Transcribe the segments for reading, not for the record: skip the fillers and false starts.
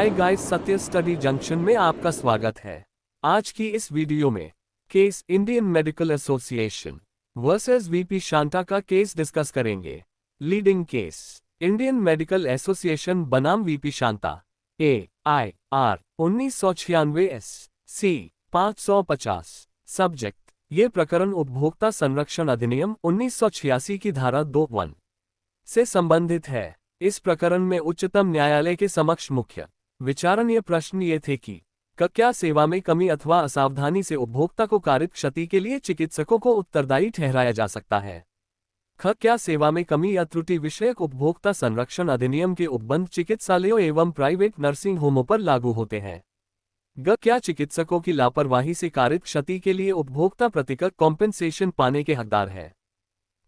हाय guys, Satya study junction में आपका स्वागत है। आज की इस वीडियो में case Indian medical association versus VP Shanta का केस डिस्कस करेंगे। Leading case Indian medical association बनाम VP Shanta AIR 1996 SC 550। Subject ये प्रकरण उपभोक्ता संरक्षण अधिनियम 1986 की धारा 2(1) से संबंधित है। इस प्रकरण में उच्चतम न्यायालय के समक्ष मुख्य विचारणीय प्रश्न ये थे कि क्या सेवा में कमी अथवा असावधानी से उपभोक्ता को कारित क्षति के लिए चिकित्सकों को उत्तरदायी ठहराया जा सकता है। क्या सेवा में कमी या त्रुटि विषयक उपभोक्ता संरक्षण अधिनियम के उपबंध चिकित्सालयों एवं प्राइवेट नर्सिंग होमों पर लागू होते हैं। क्या चिकित्सकों की लापरवाही से कारित क्षति के लिए उपभोक्ता प्रतिकर कॉम्पेंसेशन पाने के हकदार है।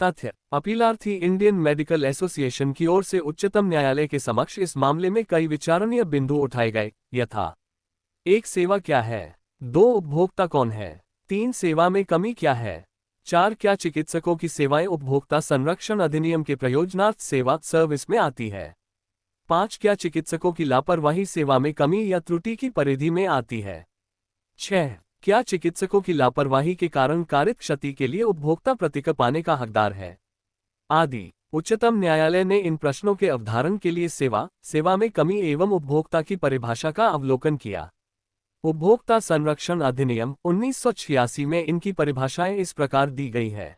तथ्य अपीलार्थी इंडियन मेडिकल एसोसिएशन की ओर से उच्चतम न्यायालय के समक्ष इस मामले में कई विचारणीय बिंदु उठाए गए, यथा 1. सेवा क्या है? 2. उपभोक्ता कौन है? 3. सेवा में कमी क्या है? 4. क्या चिकित्सकों की सेवाएं उपभोक्ता संरक्षण अधिनियम के प्रयोजनार्थ सेवा सर्विस में आती है? 5. क्या चिकित्सकों की लापरवाही सेवा में कमी या त्रुटि की परिधि में आती है? 6. क्या चिकित्सकों की लापरवाही के कारण कारित क्षति के लिए उपभोक्ता प्रतिकर पाने का हकदार है? आदि। उच्चतम न्यायालय ने इन प्रश्नों के अवधारण के लिए सेवा में कमी एवं उपभोक्ता की परिभाषा का अवलोकन किया। उपभोक्ता संरक्षण अधिनियम 1986 में इनकी परिभाषाएं इस प्रकार दी गई है।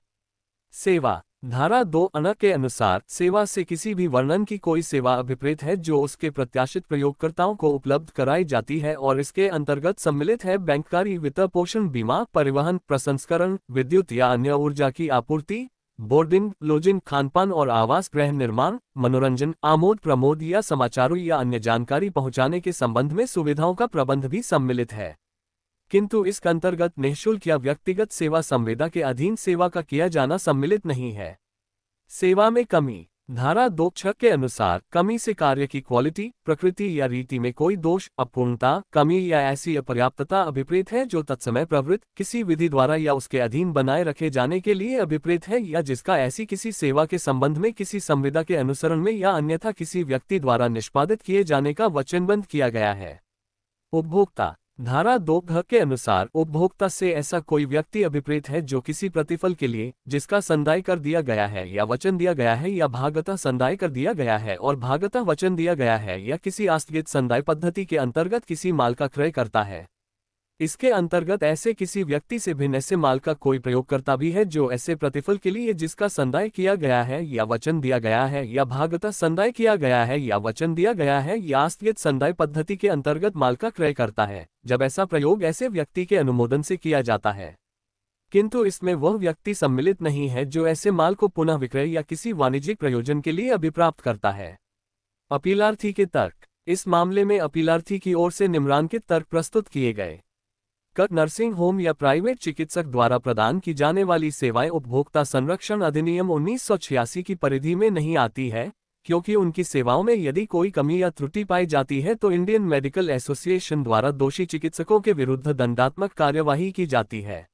सेवा धारा 2(a) के अनुसार सेवा से किसी भी वर्णन की कोई सेवा अभिप्रेत है जो उसके प्रत्याशित प्रयोगकर्ताओं को उपलब्ध कराई जाती है और इसके अंतर्गत सम्मिलित है बैंककारी, वित्त पोषण, बीमा, परिवहन, प्रसंस्करण, विद्युत या अन्य ऊर्जा की आपूर्ति, बोर्डिंग, लॉजिंग, खानपान और आवास, गृह निर्माण, मनोरंजन, आमोद प्रमोद या समाचारों या अन्य जानकारी पहुंचाने के संबंध में सुविधाओं का प्रबंध भी सम्मिलित है। किंतु इसके अंतर्गत निःशुल्क या व्यक्तिगत सेवा संविदा के अधीन सेवा का किया जाना सम्मिलित नहीं है। सेवा में कमी धारा 2(6) के अनुसार कमी से कार्य की क्वालिटी, प्रकृति या रीति में कोई दोष, अपूर्णता, कमी या ऐसी अपर्याप्तता अभिप्रेत है जो तत्समय प्रवृत्त किसी विधि द्वारा या उसके अधीन बनाए रखे जाने के लिए अभिप्रेत है या जिसका ऐसी किसी सेवा के संबंध में किसी संविदा के अनुसरण में या अन्यथा किसी व्यक्ति द्वारा निष्पादित किए जाने का वचनबद्ध किया गया है। उपभोक्ता धारा 2(घ) के अनुसार उपभोक्ता से ऐसा कोई व्यक्ति अभिप्रेत है जो किसी प्रतिफल के लिए जिसका संदाय कर दिया गया है या वचन दिया गया है या भागतः संदाय कर दिया गया है और भागतः वचन दिया गया है या किसी आस्थगित संदाय पद्धति के अंतर्गत किसी माल का क्रय करता है। इसके अंतर्गत ऐसे किसी व्यक्ति से भिन्न ऐसे माल का कोई प्रयोगकर्ता भी है जो ऐसे प्रतिफल के लिए जिसका संदाय किया गया है या वचन दिया गया है या भागतः संदाय किया गया है या वचन दिया गया है या आस्थगित संदाय पद्धति के अंतर्गत माल का क्रय करता है, जब ऐसा प्रयोग ऐसे व्यक्ति के अनुमोदन से किया जाता है। किंतु इसमें वह व्यक्ति सम्मिलित नहीं है जो ऐसे माल को पुनः विक्रय या किसी वाणिज्यिक प्रयोजन के लिए अभिप्राप्त करता है। अपीलार्थी के तर्क इस मामले में अपीलार्थी की ओर से निम्नलिखित तर्क प्रस्तुत किए गए। नर्सिंग होम या प्राइवेट चिकित्सक द्वारा प्रदान की जाने वाली सेवाएं उपभोक्ता संरक्षण अधिनियम 1986 की परिधि में नहीं आती है, क्योंकि उनकी सेवाओं में यदि कोई कमी या त्रुटि पाई जाती है तो इंडियन मेडिकल एसोसिएशन द्वारा दोषी चिकित्सकों के विरुद्ध दंडात्मक कार्यवाही की जाती है।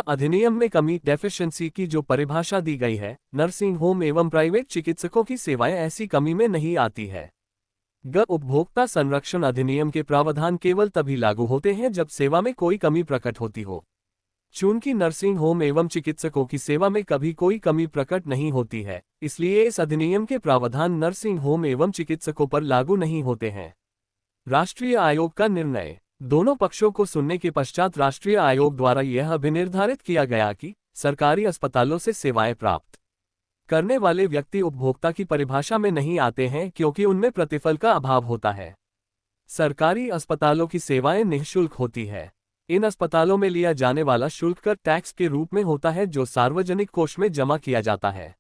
अधिनियम में कमी डेफिशिएंसी की जो परिभाषा दी गई है, नर्सिंग होम एवं प्राइवेट चिकित्सकों की सेवाएं ऐसी कमी में नहीं आती है। उपभोक्ता संरक्षण अधिनियम के प्रावधान केवल तभी लागू होते हैं जब सेवा में कोई कमी प्रकट होती हो। चूंकि नर्सिंग होम एवं चिकित्सकों की सेवा में कभी कोई कमी प्रकट नहीं होती है, इसलिए इस अधिनियम के प्रावधान नर्सिंग होम एवं चिकित्सकों पर लागू नहीं होते हैं। राष्ट्रीय आयोग का निर्णय दोनों पक्षों को सुनने के पश्चात राष्ट्रीय आयोग द्वारा यह अभिनिर्धारित किया गया कि सरकारी अस्पतालों से सेवाएं प्राप्त करने वाले व्यक्ति उपभोक्ता की परिभाषा में नहीं आते हैं क्योंकि उनमें प्रतिफल का अभाव होता है। सरकारी अस्पतालों की सेवाएं निःशुल्क होती है। इन अस्पतालों में लिया जाने वाला शुल्क कर टैक्स के रूप में होता है जो सार्वजनिक कोष में जमा किया जाता है।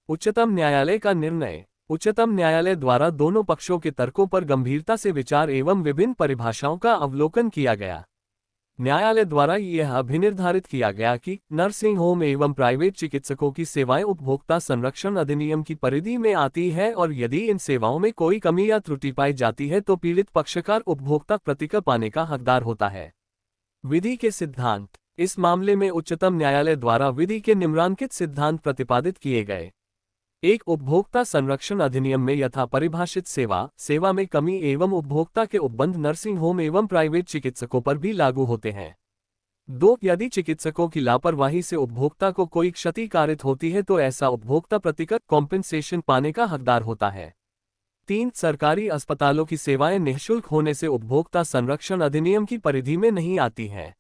उच्चतम न्यायालय का निर्णय उच्चतम न्यायालय द्वारा दोनों पक्षों के तर्कों पर गंभीरता से विचार एवं विभिन्न परिभाषाओं का अवलोकन किया गया। न्यायालय द्वारा यह अभिनिर्धारित किया गया कि नर्सिंग होम एवं प्राइवेट चिकित्सकों की सेवाएं उपभोक्ता संरक्षण अधिनियम की परिधि में आती है और यदि इन सेवाओं में कोई कमी या त्रुटि पाई जाती है तो पीड़ित पक्षकार उपभोक्ता प्रतिकर पाने का हकदार होता है। विधि के सिद्धांत इस मामले में उच्चतम न्यायालय द्वारा विधि के निम्नलिखित सिद्धांत प्रतिपादित किए गए। एक उपभोक्ता संरक्षण अधिनियम में यथा परिभाषित सेवा में कमी एवं उपभोक्ता के उपबंध नर्सिंग होम एवं प्राइवेट चिकित्सकों पर भी लागू होते हैं। 2. यदि चिकित्सकों की लापरवाही से उपभोक्ता को कोई क्षति कारित होती है तो ऐसा उपभोक्ता प्रतिकर कॉम्पेंसेशन पाने का हकदार होता है। 3. सरकारी अस्पतालों की सेवाएं निःशुल्क होने से उपभोक्ता संरक्षण अधिनियम की परिधि में नहीं आती हैं।